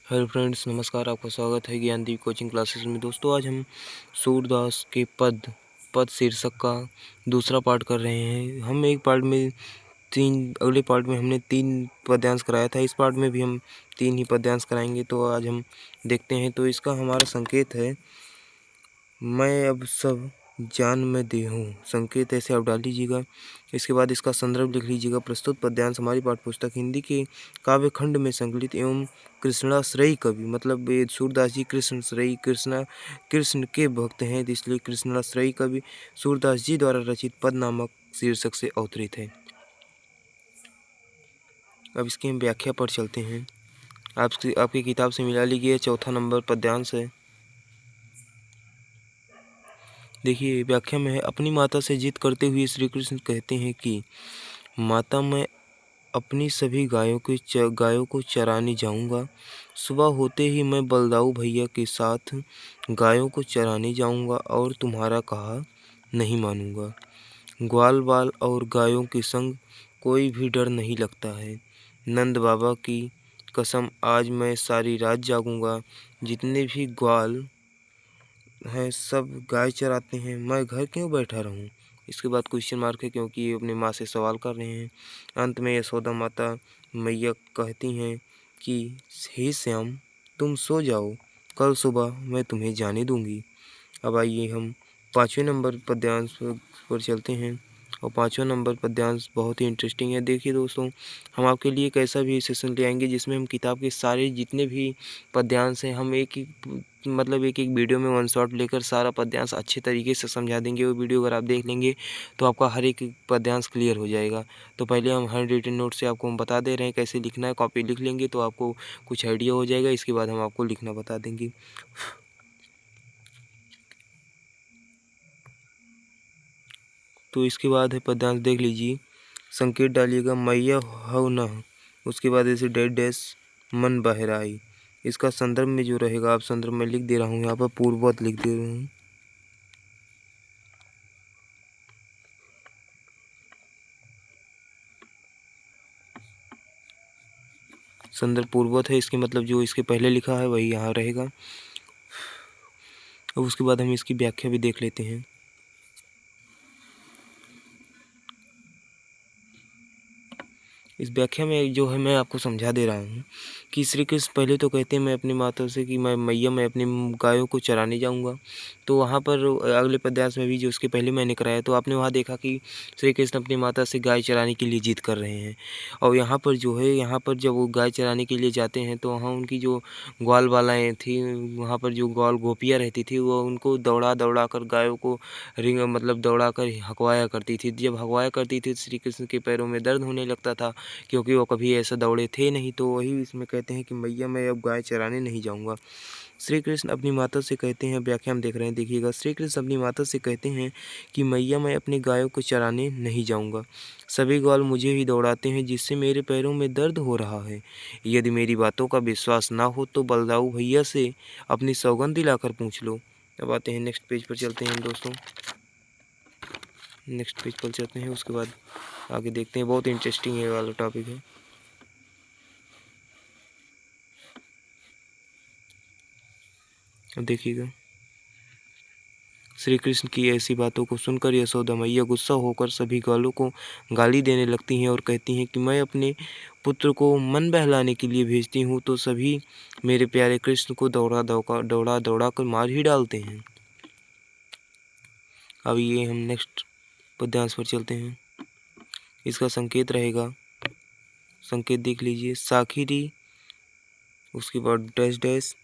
Hello friends, नमस्कार। आपका स्वागत है ज्ञानदीप कोचिंग क्लासेस में। दोस्तों, आज हम सूरदास के पद शीर्षक का दूसरा पार्ट कर रहे हैं। हम एक पार्ट में अगले पार्ट में हमने 3 पद्यांश कराया था। इस पार्ट में भी हम 3 ही पद्यांश कराएंगे। तो आज हम देखते हैं। तो इसका हमारा संकेत है, मैं अब सब जान में देहूँ। संकेत ऐसे आप डाल लीजिएगा। इसके बाद इसका संदर्भ लिख लीजिएगा। प्रस्तुत पद्यांश हमारी पाठ्यपुस्तक हिंदी के काव्य खंड में संकलित एवं कृष्णाश्रयी कवि, मतलब ये सूरदास जी कृष्णाश्रयी कृष्ण के भक्त हैं, इसलिए कृष्णाश्रयी कवि सूरदास जी द्वारा रचित पद नामक शीर्षक से अवतरित है। अब इसकी हम व्याख्या पर चलते हैं। आपकी किताब से मिला लीजिए। चौथा नंबर पद्यांश है। देखिए, व्याख्या में है, अपनी माता से जिद करते हुए श्री कृष्ण कहते हैं कि माता, मैं अपनी सभी गायों को चराने जाऊंगा। सुबह होते ही मैं बलदाऊ भैया के साथ गायों को चराने जाऊंगा और तुम्हारा कहा नहीं मानूंगा। ग्वाल बाल और गायों के संग कोई भी डर नहीं लगता है। नंद बाबा की कसम, आज मैं सारी रात जागूंगा। जितने भी ग्वाल हैं सब गाय चराते हैं, मैं घर क्यों बैठा रहूं। इसके बाद क्वेश्चन मार्क है, क्योंकि ये अपने माँ से सवाल कर रहे हैं। अंत में यशोदा माता मैया कहती हैं कि हे श्याम, तुम सो जाओ, कल सुबह मैं तुम्हें जाने दूंगी। अब आइए हम 5वें नंबर पद्यांश पर चलते हैं। और 5वां नंबर पद्यांश बहुत ही इंटरेस्टिंग है। देखिए दोस्तों, हम आपके लिए एक ऐसा भी सेशन ले आएंगे जिसमें हम किताब के सारे जितने भी पद्यांश हैं, हम एक एक वीडियो में वन शॉट लेकर सारा पद्यांश अच्छे तरीके से समझा देंगे। वो वीडियो अगर आप देख लेंगे तो आपका हर एक पद्यांश क्लियर हो जाएगा। तो पहले हम हैंड रिटन नोट से आपको हम बता दे रहे हैं कैसे लिखना है। कॉपी लिख लेंगे तो आपको कुछ आइडिया हो जाएगा। इसके बाद हम आपको लिखना बता देंगे। तो इसके बाद है पद्यांश, देख लीजिए। संकेत डालिएगा, मैया हो न। उसके बाद ऐसे डैश डैश मन बहराई। इसका संदर्भ में जो रहेगा, आप संदर्भ में लिख दे रहा हूँ, यहाँ पर पूर्ववत लिख दे रहा हूँ। संदर्भ पूर्ववत है, इसके मतलब जो इसके पहले लिखा है वही यहाँ रहेगा। अब उसके बाद हम इसकी व्याख्या भी देख लेते हैं। इस व्याख्या में जो है मैं आपको समझा दे रहा हूँ कि श्री कृष्ण पहले तो कहते हैं मैं अपनी माता से कि मैं अपनी गायों को चराने जाऊँगा। तो वहाँ पर अगले पद्यांश में भी जो उसके पहले मैंने कराया, तो आपने वहाँ देखा कि श्री कृष्ण अपनी माता से गाय चराने के लिए जिद कर रहे हैं। और यहाँ पर जो है, यहाँ पर जब वो गाय चराने के लिए जाते हैं तो वहाँ उनकी जो ग्वाल बालाएँ थी, वहाँ पर जो ग्वाल गोपियाँ रहती थी, वो उनको दौड़ा दौड़ा कर गायों को दौड़ा कर हकवाया करती थी। जब हकवाया करती थी, श्री कृष्ण के पैरों में दर्द होने लगता था, क्योंकि वो कभी ऐसा दौड़े थे नहीं। तो वही इसमें कहते हैं कि मैया, मैं अब गाय चराने नहीं जाऊंगा। श्री कृष्ण अपनी माता से कहते हैं, व्याख्या हम देख रहे हैं, देखिएगा। श्री कृष्ण अपनी माता से कहते हैं कि मैया, मैं अपनी गायों को चराने नहीं जाऊंगा। सभी ग्वाल मुझे ही दौड़ाते हैं, जिससे मेरे पैरों में दर्द हो रहा है। यदि मेरी बातों का विश्वास ना हो तो बलदाऊ भैया से अपनी सौगंध दिलाकर पूछ लो। अब आते हैं नेक्स्ट पेज पर चलते हैं दोस्तों। नेक्स्ट पेज पर चलते हैं, उसके बाद आगे देखते हैं। बहुत इंटरेस्टिंग ये वाला टॉपिक है। देखिएगा, श्री कृष्ण की ऐसी बातों को सुनकर यशोदा मैया गुस्सा होकर सभी ग्वालों को गाली देने लगती हैं और कहती हैं कि मैं अपने पुत्र को मन बहलाने के लिए भेजती हूँ तो सभी मेरे प्यारे कृष्ण को दौड़ा दौड़ा कर मार ही डालते हैं। अब ये हम नेक्स्ट पद्यांश पर चलते हैं। इसका संकेत रहेगा, संकेत देख लीजिए। साखिरी, उसके बाद डैश डैश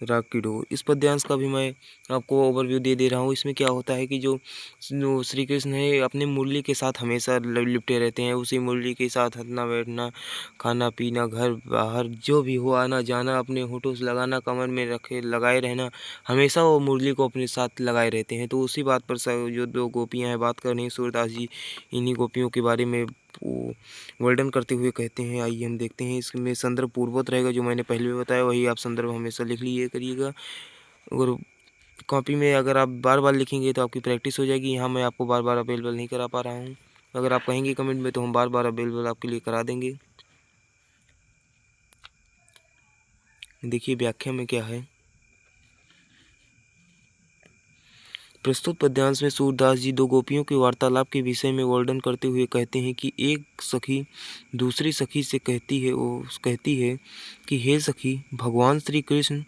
राग की डोर। इस पद्यांश का भी मैं आपको ओवरव्यू दे रहा हूँ। इसमें क्या होता है कि जो श्री कृष्ण है अपने मुरली के साथ हमेशा लिपटे रहते हैं। उसी मुरली के साथ हंसना बैठना, खाना पीना, घर बाहर जो भी हो, आना जाना, अपने होठों से लगाना, कमर में रखे लगाए रहना, हमेशा वो मुरली को अपने साथ लगाए रहते हैं। तो उसी बात पर जो 2 गोपियाँ हैं बात कर रही हैं, सूरदास जी इन्हीं गोपियों के बारे में वो वर्णन करते हुए कहते हैं। आइए हम देखते हैं। इसमें संदर्भ पूर्ववत रहेगा, जो मैंने पहले भी बताया वही आप संदर्भ हमेशा लिख लीजिए करिएगा। और कॉपी में अगर आप बार बार लिखेंगे तो आपकी प्रैक्टिस हो जाएगी। यहाँ मैं आपको बार बार अवेलेबल नहीं करा पा रहा हूँ। अगर आप कहेंगे कमेंट में तो हम बार बार अवेलेबल आपके लिए करा देंगे। देखिए व्याख्या में क्या है। प्रस्तुत पद्यांश में सूरदास जी दो गोपियों के वार्तालाप के विषय में वर्णन करते हुए कहते हैं कि एक सखी दूसरी सखी से कहती है कि हे सखी, भगवान श्री कृष्ण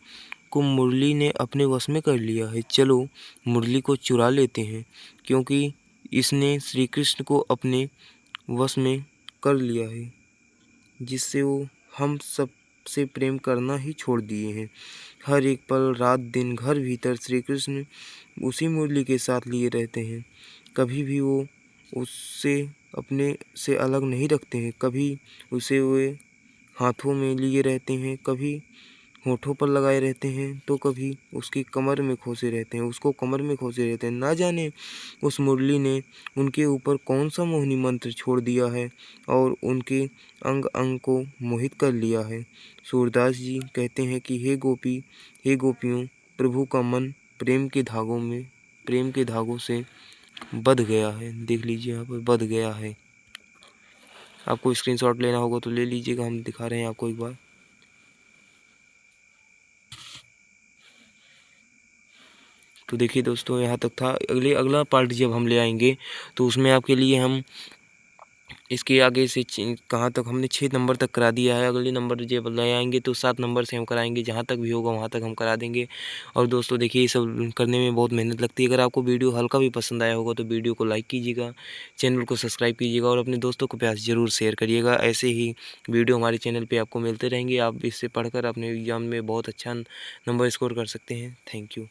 को मुरली ने अपने वश में कर लिया है, चलो मुरली को चुरा लेते हैं, क्योंकि इसने श्री कृष्ण को अपने वश में कर लिया है, जिससे वो हम सब से प्रेम करना ही छोड़ दिए हैं। हर एक पल रात दिन घर भीतर श्री कृष्ण उसी मुरली के साथ लिए रहते हैं, कभी भी वो उससे अपने से अलग नहीं रखते हैं। कभी उसे वे हाथों में लिए रहते हैं, कभी होठों पर लगाए रहते हैं, तो कभी उसकी कमर में खोसे रहते हैं, उसको कमर में खोसे रहते हैं। ना जाने उस मुरली ने उनके ऊपर कौन सा मोहिनी मंत्र छोड़ दिया है और उनके अंग अंग को मोहित कर लिया है। सूरदास जी कहते हैं कि हे गोपियों, प्रभु का मन प्रेम के धागों से बंध गया है। देख लीजिए यहाँ पर बंध गया है। आपको स्क्रीनशॉट लेना होगा तो ले लीजिएगा, हम दिखा रहे हैं आपको एक बार। तो देखिए दोस्तों, यहाँ तक था। अगला पार्ट जब हम ले आएंगे तो उसमें आपके लिए हम इसके आगे से कहाँ तक हमने 6 नंबर तक करा दिया है। अगले नंबर जब ले आएंगे तो 7 नंबर से हम कराएंगे, जहाँ तक भी होगा वहाँ तक हम करा देंगे। और दोस्तों देखिए, ये सब करने में बहुत मेहनत लगती है। अगर आपको वीडियो हल्का भी पसंद आया होगा तो वीडियो को लाइक कीजिएगा, चैनल को सब्सक्राइब कीजिएगा और अपने दोस्तों को प्यार ज़रूर शेयर करिएगा। ऐसे ही वीडियो हमारे चैनल पर आपको मिलते रहेंगे। आप इससे पढ़कर अपने एग्जाम में बहुत अच्छा नंबर स्कोर कर सकते हैं। Thank you.